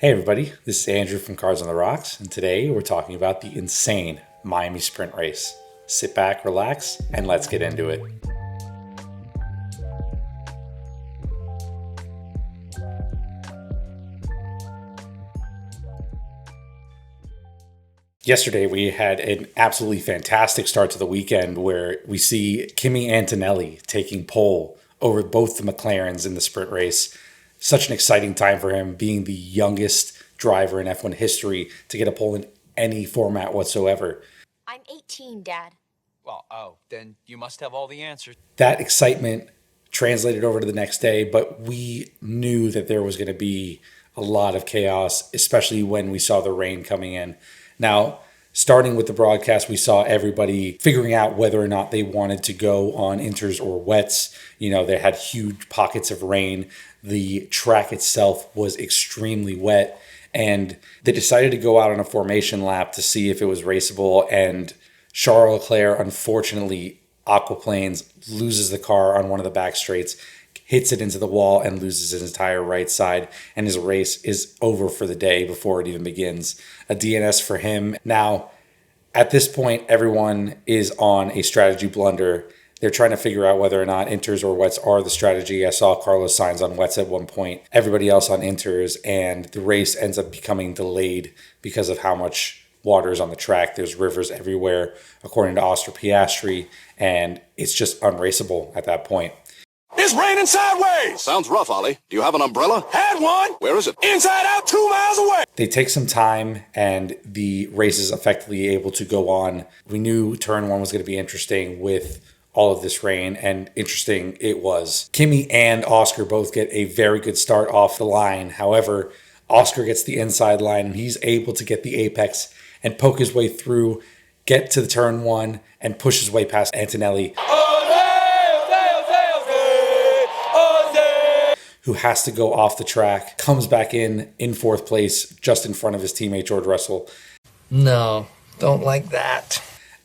Hey everybody, this is Andrew from Cars on the Rocks, and today we're talking about the insane Miami Sprint Race. Sit back, relax, and let's get into it. Yesterday we had an absolutely fantastic start to the weekend where we see Kimi Antonelli taking pole over both the McLarens in the sprint race. Such an exciting time for him, being the youngest driver in F1 history to get a pole in any format whatsoever. I'm 18, Dad. Well, then you must have all the answers. That excitement translated over to the next day, but we knew that there was going to be a lot of chaos, especially when we saw the rain coming in. Now, starting with the broadcast, we saw everybody figuring out whether or not they wanted to go on inters or wets. You know, they had huge pockets of rain. The track itself was extremely wet, and they decided to go out on a formation lap to see if it was raceable. And Charles Leclerc, unfortunately, aquaplanes, loses the car on one of the back straights, hits it into the wall, and loses his entire right side. And his race is over for the day before it even begins. A DNS for him. Now, at this point, everyone is on a strategy blunder. They're trying to figure out whether or not inters or wets are the strategy. I saw Carlos Sainz on wets at one point, everybody else on inters, and the race ends up becoming delayed because of how much water is on the track. There's rivers everywhere, according to Oscar Piastri, and it's just unraceable at that point. It's raining sideways. Sounds rough, Ollie. Do you have an umbrella? Had one. Where is it? Inside out, 2 miles away. They take some time, and the race is effectively able to go on. We knew turn one was going to be interesting with all of this rain, and interesting it was. Kimi and Oscar both get a very good start off the line. However, Oscar gets the inside line, and he's able to get the apex and poke his way through, get to the turn one, and push his way past Antonelli, who has to go off the track, comes back in fourth place, just in front of his teammate George Russell. No, don't like that.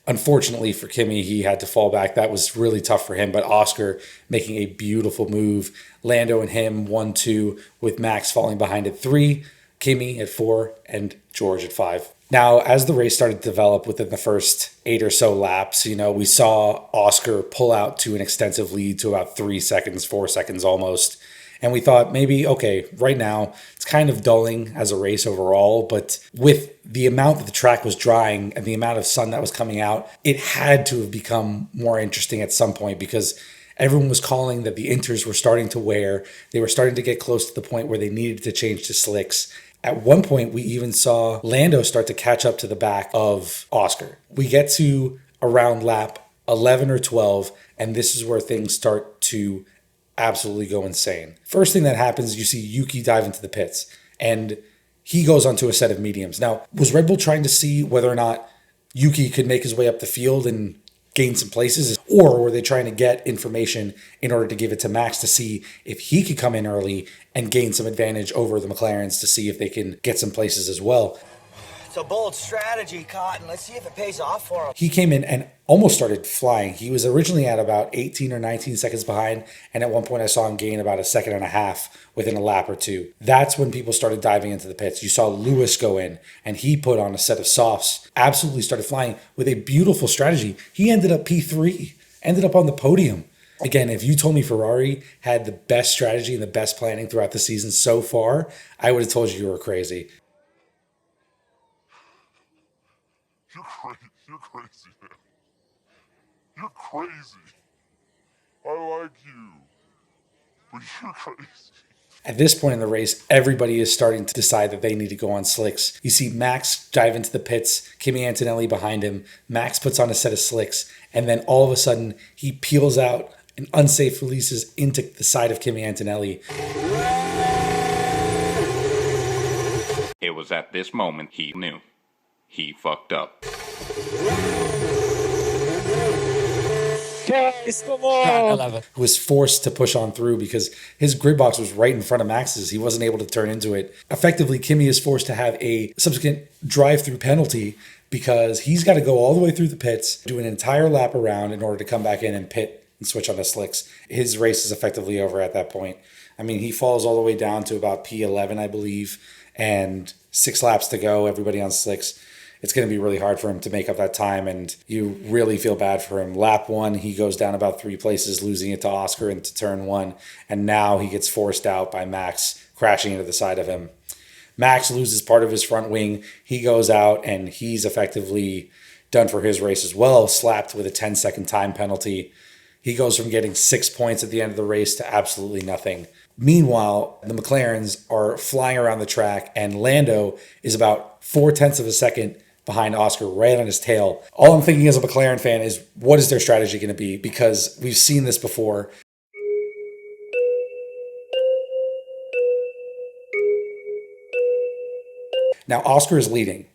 Unfortunately for Kimi, he had to fall back. That was really tough for him, but Oscar making a beautiful move. Lando and him 1-2, with Max falling behind at 3, Kimi at 4, and George at 5. Now, as the race started to develop within the first 8 or so laps, we saw Oscar pull out to an extensive lead to about 3 seconds, 4 seconds almost. And we thought maybe, okay, right now it's kind of dulling as a race overall, but with the amount that the track was drying and the amount of sun that was coming out, it had to have become more interesting at some point, because everyone was calling that the inters were starting to wear. They were starting to get close to the point where they needed to change to slicks. At one point, we even saw Lando start to catch up to the back of Oscar. We get to around lap 11 or 12, and this is where things start to absolutely go insane. First thing that happens, you see Yuki dive into the pits, and he goes onto a set of mediums. Now, was Red Bull trying to see whether or not Yuki could make his way up the field and gain some places, or were they trying to get information in order to give it to Max to see if he could come in early and gain some advantage over the McLarens to see if they can get some places as well? It's a bold strategy, Cotton. Let's see if it pays off for him. He came in and almost started flying. He was originally at about 18 or 19 seconds behind, and at one point I saw him gain about a second and a half within a lap or two. That's when people started diving into the pits. You saw Lewis go in, and he put on a set of softs, absolutely started flying with a beautiful strategy. He ended up P3, ended up on the podium. Again, if you told me Ferrari had the best strategy and the best planning throughout the season so far, I would have told you were crazy. You're crazy, man. You're crazy. I like you, but you're crazy. At this point in the race, everybody is starting to decide that they need to go on slicks. You see Max dive into the pits, Kimi Antonelli behind him. Max puts on a set of slicks, and then all of a sudden, he peels out and unsafe releases into the side of Kimi Antonelli. It was at this moment he knew. He fucked up. Was forced to push on through because his grid box was right in front of Max's. He wasn't able to turn into it. Effectively, Kimi is forced to have a subsequent drive-through penalty because he's got to go all the way through the pits, do an entire lap around in order to come back in and pit and switch on the slicks. His race is effectively over at that point. I mean, he falls all the way down to about P11, I believe, and 6 laps to go, everybody on slicks. It's going to be really hard for him to make up that time, and you really feel bad for him. Lap 1, he goes down about 3 places, losing it to Oscar into turn 1, and now he gets forced out by Max crashing into the side of him. Max loses part of his front wing. He goes out, and he's effectively done for his race as well, slapped with a 10-second time penalty. He goes from getting 6 points at the end of the race to absolutely nothing. Meanwhile, the McLarens are flying around the track, and Lando is about 0.4 of a second behind Oscar, right on his tail. All I'm thinking as a McLaren fan is, what is their strategy going to be? Because we've seen this before. Now, Oscar is leading.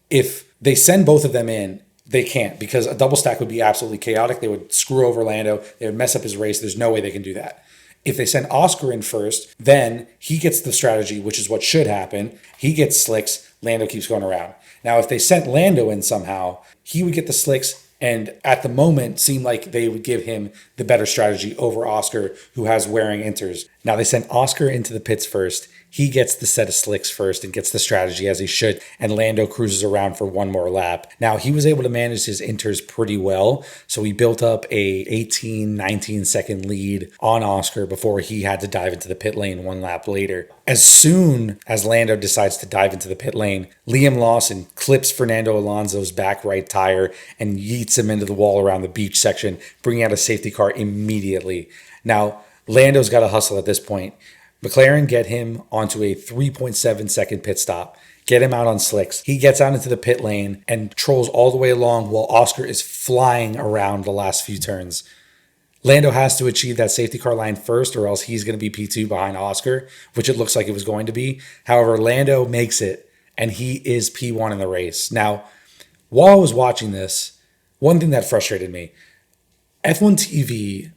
If they send both of them in, they can't, because a double stack would be absolutely chaotic. They would screw over Lando. They would mess up his race. There's no way they can do that. If they send Oscar in first, then he gets the strategy, which is what should happen. He gets slicks. Lando keeps going around. Now, if they sent Lando in somehow, he would get the slicks, and at the moment seemed like they would give him the better strategy over Oscar, who has wearing inters. Now, they sent Oscar into the pits first. He gets the set of slicks first and gets the strategy as he should, and Lando cruises around for one more lap. Now, he was able to manage his inters pretty well, so he built up a 18, 19 second lead on Oscar before he had to dive into the pit lane one lap later. As soon as Lando decides to dive into the pit lane, Liam Lawson clips Fernando Alonso's back right tire and yeets him into the wall around the beach section, bringing out a safety car immediately. Now, Lando's got to hustle at this point. McLaren get him onto a 3.7 second pit stop, get him out on slicks. He gets out into the pit lane and trolls all the way along while Oscar is flying around the last few turns. Lando has to achieve that safety car line first, or else he's going to be P2 behind Oscar, which it looks like it was going to be. However, Lando makes it, and he is P1 in the race. Now, while I was watching this, one thing that frustrated me, F1 TV,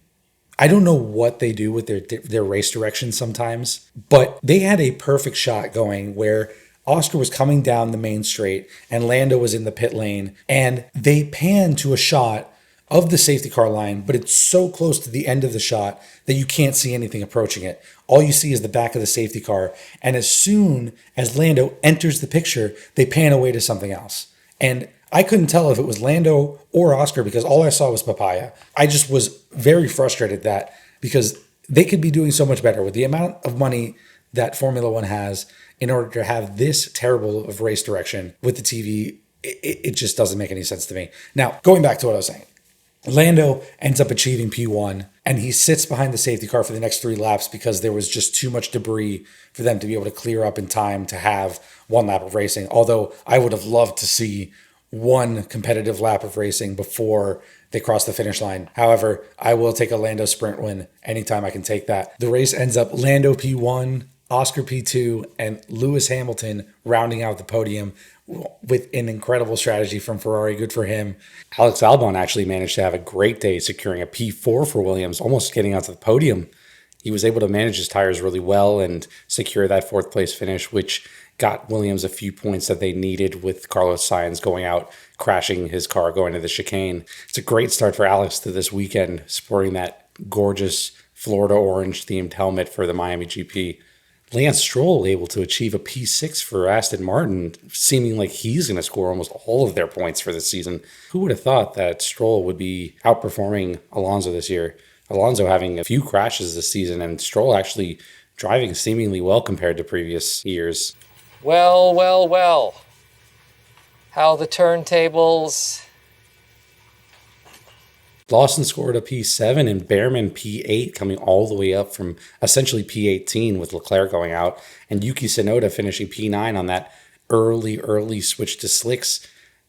I don't know what they do with their race direction sometimes, but they had a perfect shot going where Oscar was coming down the main straight and Lando was in the pit lane, and they pan to a shot of the safety car line, but it's so close to the end of the shot that you can't see anything approaching it. All you see is the back of the safety car, and as soon as Lando enters the picture, they pan away to something else. And I couldn't tell if it was Lando or Oscar because all I saw was papaya. I just was very frustrated that because they could be doing so much better with the amount of money that Formula One has in order to have this terrible of race direction with the TV. It just doesn't make any sense to me. Now, going back to what I was saying, Lando ends up achieving P1 and he sits behind the safety car for the next 3 laps because there was just too much debris for them to be able to clear up in time to have 1 lap of racing. Although I would have loved to see 1 competitive lap of racing before they cross the finish line. However, I will take a Lando sprint win anytime I can take that. The race ends up Lando P1, Oscar P2, and Lewis Hamilton rounding out the podium with an incredible strategy from Ferrari. Good for him. Alex Albon actually managed to have a great day, securing a P4 for Williams, almost getting out to the podium. He was able to manage his tires really well and secure that 4th place finish, which got Williams a few points that they needed with Carlos Sainz going out, crashing his car, going to the chicane. It's a great start for Alex to this weekend, sporting that gorgeous Florida orange themed helmet for the Miami GP. Lance Stroll able to achieve a P6 for Aston Martin, seeming like he's going to score almost all of their points for this season. Who would have thought that Stroll would be outperforming Alonso this year? Alonso having a few crashes this season and Stroll actually driving seemingly well compared to previous years. Well, well, well. How the turntables. Lawson scored a P7 and Behrman P8, coming all the way up from essentially P18 with Leclerc going out, and Yuki Tsunoda finishing P9 on that early switch to slicks,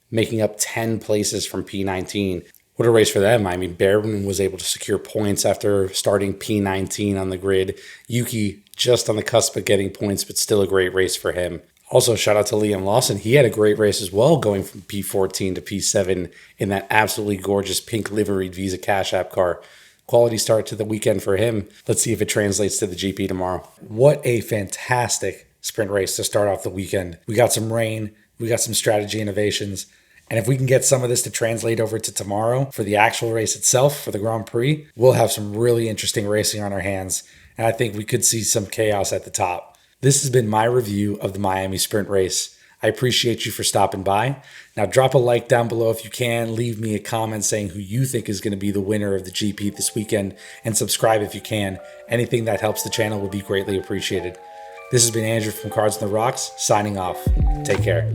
making up 10 places from P19. What a race for them. I mean, Behrman was able to secure points after starting P19 on the grid. Yuki just on the cusp of getting points, but still a great race for him. Also, shout out to Liam Lawson. He had a great race as well, going from P14 to P7 in that absolutely gorgeous pink liveried Visa Cash App car. Quality start to the weekend for him. Let's see if it translates to the GP tomorrow. What a fantastic sprint race to start off the weekend. We got some rain. We got some strategy innovations. And if we can get some of this to translate over to tomorrow for the actual race itself, for the Grand Prix, we'll have some really interesting racing on our hands. And I think we could see some chaos at the top. This has been my review of the Miami Sprint Race. I appreciate you for stopping by. Now drop a like down below if you can. Leave me a comment saying who you think is going to be the winner of the GP this weekend, and subscribe if you can. Anything that helps the channel will be greatly appreciated. This has been Andrew from Cards on the Rocks, signing off. Take care.